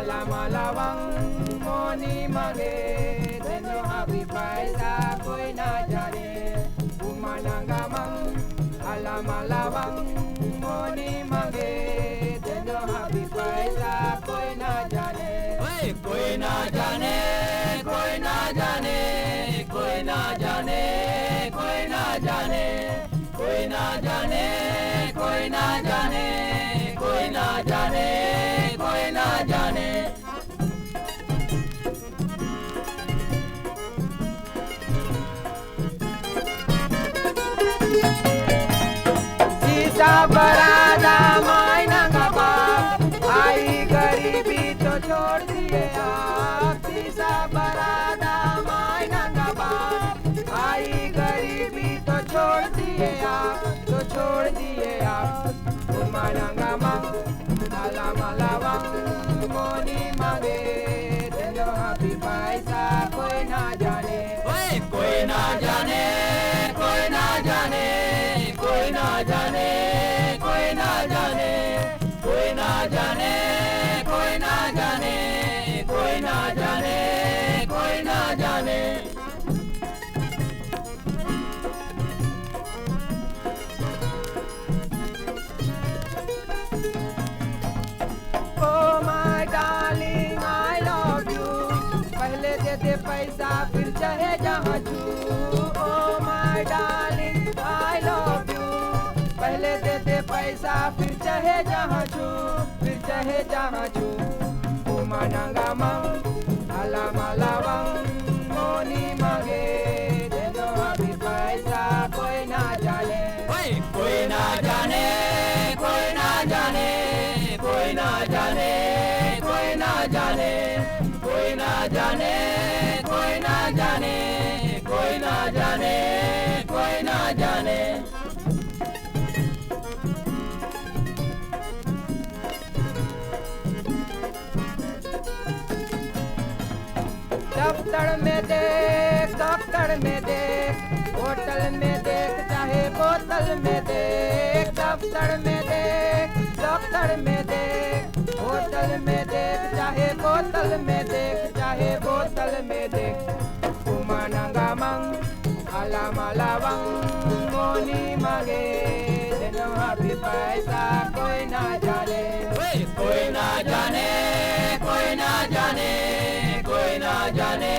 Alamalawang moni mage deno happy paisa koi na jane umanangamang alamalawang moni mage deno happy paisa koi na jane koi na jane koi na jane koi na jane koi na jane koi na jane koi na jane koi na jane koi na jane सीसा बरादा मायना का बाप आई गरीबी तो छोड़ दिए आप सीसा बरादा मायना का बाप आई गरीबी तो छोड़ दिए आप उमानंगा मंग alamalawang moni mage deno happy paisa koi na jane koi na jane koi na jane koi na jane koi na jane koi na jane koi na jane koi na jane koi na jane दे पैसा फिर चाहे जहाँ छू oh my darling I love you पहले दे पैसा फिर चाहे जहाँ छू उमानंगा मंग alamalawang moni mage deno happy paisa कोई ना जाने कोई ना जाने कोई ना जाने कोई ना जाने कोई ना जाने कोई ना जाने कोई ना जाने कोई ना जाने कोई ना जाने दफ्तर में देख होटल में देख चाहे बोतल में देख दफ्तर में देख होटल में देख चाहे बोतल में देख उमानंगा मंग alamalawang moni mage deno happy paisa कोई ना जाने कोई ना जाने कोई ना जाने कोई ना जाने